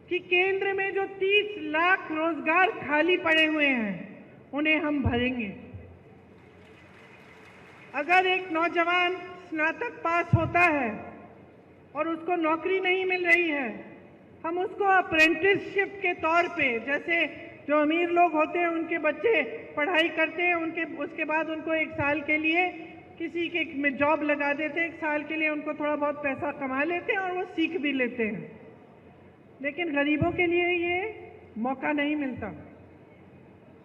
कि केंद्र में जो 30 लाख रोजगार खाली पड़े हुए हैं उन्हें हम भरेंगे। अगर एक नौजवान स्नातक पास होता है और उसको नौकरी नहीं मिल रही है, हम उसको अप्रेंटिसशिप के तौर पे, जैसे जो अमीर लोग होते हैं उनके बच्चे पढ़ाई करते हैं, उसके बाद उनको 1 साल के लिए किसी के में जॉब लगा देते हैं, 1 साल के लिए उनको थोड़ा बहुत पैसा कमा लेते हैं और वो सीख भी लेते हैं। लेकिन गरीबों के लिए ये मौका नहीं मिलता।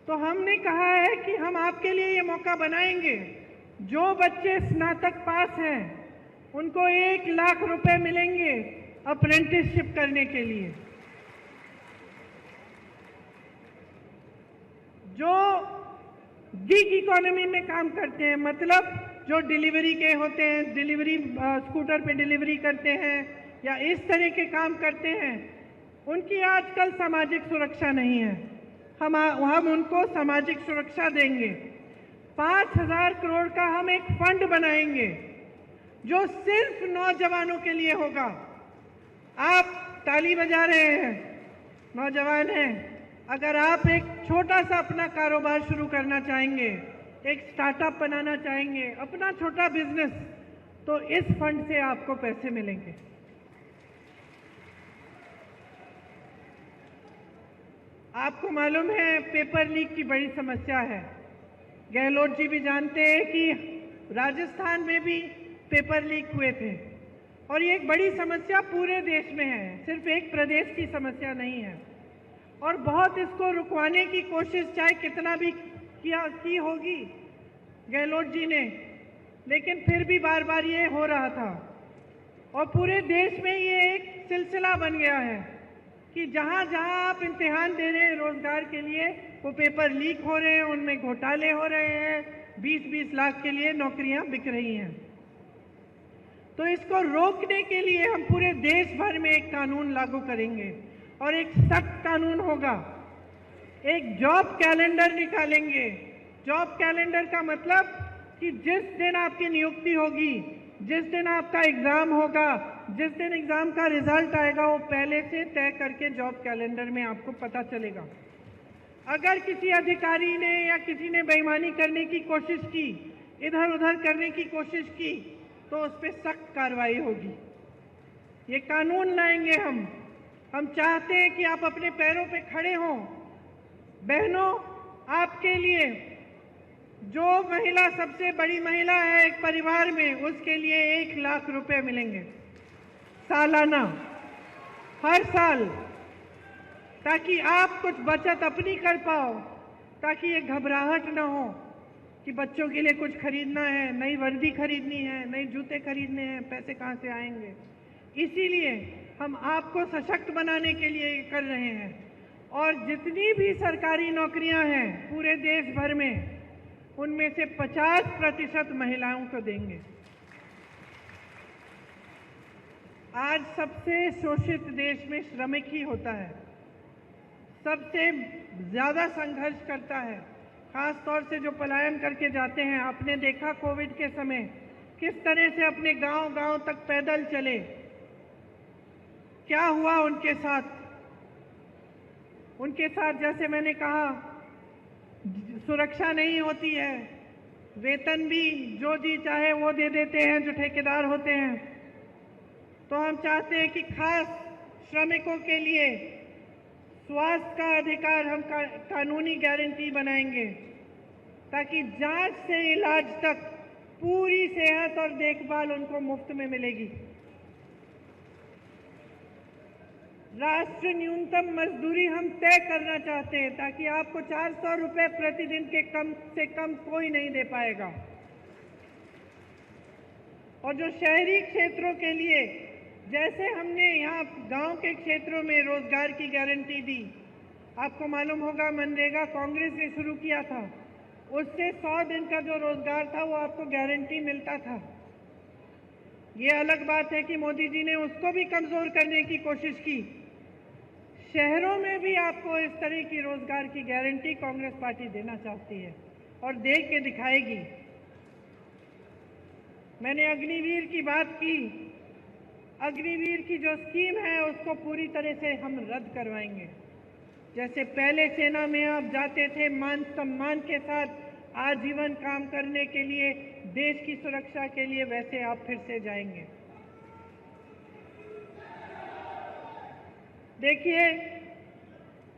तो हमने कहा है कि हम आपके लिए ये मौका बनाएंगे। जो बच्चे स्नातक पास हैं उनको 1 लाख रुपए मिलेंगे अप्रेंटिसशिप करने के लिए। जो गिग इकोनॉमी में काम करते हैं, मतलब जो डिलीवरी के होते हैं, डिलीवरी स्कूटर पे डिलीवरी करते हैं या इस तरह के काम करते हैं, उनकी आजकल सामाजिक सुरक्षा नहीं है। हम उनको सामाजिक सुरक्षा देंगे। 5,000 करोड़ का हम एक फंड बनाएंगे जो सिर्फ नौजवानों के लिए होगा। आप ताली बजा रहे हैं, नौजवान हैं, अगर आप एक छोटा सा अपना कारोबार शुरू करना चाहेंगे, एक स्टार्टअप बनाना चाहेंगे, अपना छोटा बिजनेस, तो इस फंड से आपको पैसे मिलेंगे। आपको मालूम है पेपर लीक की बड़ी समस्या है। गहलोत जी भी जानते हैं कि राजस्थान में भी पेपर लीक हुए थे और ये एक बड़ी समस्या पूरे देश में है, सिर्फ एक प्रदेश की समस्या नहीं है। और बहुत इसको रुकवाने की कोशिश चाहे कितना भी की होगी गहलोत जी ने, लेकिन फिर भी बार बार ये हो रहा था और पूरे देश में ये एक सिलसिला बन गया है कि जहाँ जहाँ आप इम्तिहान दे रहे हैं रोजगार के लिए, वो पेपर लीक हो रहे हैं, उनमें घोटाले हो रहे हैं, 20-20 लाख के लिए नौकरियां बिक रही हैं। तो इसको रोकने के लिए हम पूरे देश भर में एक कानून लागू करेंगे और एक सख्त कानून होगा। एक जॉब कैलेंडर निकालेंगे। जॉब कैलेंडर का मतलब कि जिस दिन आपकी नियुक्ति होगी, जिस दिन आपका एग्जाम होगा, जिस दिन एग्जाम का रिजल्ट आएगा, वो पहले से तय करके जॉब कैलेंडर में आपको पता चलेगा। अगर किसी अधिकारी ने या किसी ने बेईमानी करने की कोशिश की, इधर उधर करने की कोशिश की, तो उस पर सख्त कार्रवाई होगी। ये कानून लाएंगे हम चाहते हैं कि आप अपने पैरों पे खड़े हों। बहनों, आपके लिए जो महिला सबसे बड़ी महिला है एक परिवार में, उसके लिए 1 लाख रुपए मिलेंगे सालाना, हर साल, ताकि आप कुछ बचत अपनी कर पाओ, ताकि ये घबराहट ना हो कि बच्चों के लिए कुछ खरीदना है, नई वर्दी खरीदनी है, नए जूते खरीदने हैं, पैसे कहाँ से आएंगे। इसीलिए हम आपको सशक्त बनाने के लिए ये कर रहे हैं। और जितनी भी सरकारी नौकरियां हैं पूरे देश भर में, उनमें से 50% महिलाओं को देंगे। आज सबसे शोषित देश में श्रमिक ही होता है, सबसे ज्यादा संघर्ष करता है, खास तौर से जो पलायन करके जाते हैं। आपने देखा कोविड के समय किस तरह से अपने गांव-गांव तक पैदल चले, क्या हुआ उनके साथ। जैसे मैंने कहा, सुरक्षा नहीं होती है, वेतन भी जो जी चाहे वो दे देते हैं जो ठेकेदार होते हैं। तो हम चाहते हैं कि खास श्रमिकों के लिए स्वास्थ्य का अधिकार हम कानूनी गारंटी बनाएंगे, ताकि जांच से इलाज तक पूरी सेहत और देखभाल उनको मुफ्त में मिलेगी। राष्ट्रीय न्यूनतम मजदूरी हम तय करना चाहते हैं, ताकि आपको 400 रुपए प्रतिदिन के कम से कम कोई नहीं दे पाएगा। और जो शहरी क्षेत्रों के लिए, जैसे हमने यहाँ गांव के क्षेत्रों में रोजगार की गारंटी दी, आपको मालूम होगा मनरेगा कांग्रेस ने शुरू किया था, उससे 100 दिन का जो रोजगार था वो आपको गारंटी मिलता था। ये अलग बात है कि मोदी जी ने उसको भी कमजोर करने की कोशिश की। शहरों में भी आपको इस तरह की रोजगार की गारंटी कांग्रेस पार्टी देना चाहती है और दे के दिखाएगी। मैंने अग्निवीर की बात की, अग्निवीर की जो स्कीम है उसको पूरी तरह से हम रद्द करवाएंगे। जैसे पहले सेना में आप जाते थे मान सम्मान के साथ आजीवन काम करने के लिए, देश की सुरक्षा के लिए, वैसे आप फिर से जाएंगे। देखिए,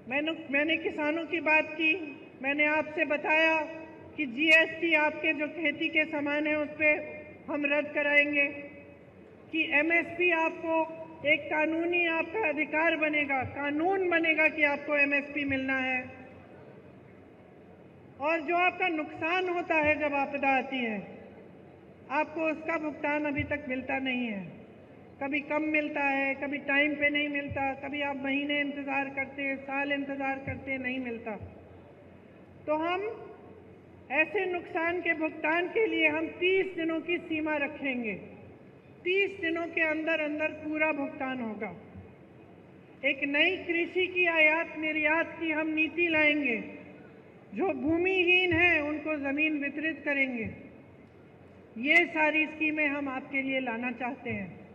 मैंने किसानों की बात की, मैंने आपसे बताया कि जीएसटी आपके जो खेती के सामान है उस पर हम रद्द कराएंगे, कि एमएसपी आपको एक कानूनी आपका अधिकार बनेगा, कानून बनेगा कि आपको एमएसपी मिलना है। और जो आपका नुकसान होता है जब आपदा आती है, आपको उसका भुगतान अभी तक मिलता नहीं है। कभी कम मिलता है, कभी टाइम पे नहीं मिलता, कभी आप महीने इंतज़ार करते, साल इंतज़ार करते, नहीं मिलता। तो हम ऐसे नुकसान के भुगतान के लिए हम 30 दिनों की सीमा रखेंगे। 30 दिनों के अंदर अंदर पूरा भुगतान होगा। एक नई कृषि की आयात निर्यात की हम नीति लाएंगे। जो भूमिहीन हैं उनको ज़मीन वितरित करेंगे। ये सारी स्कीमें हम आपके लिए लाना चाहते हैं।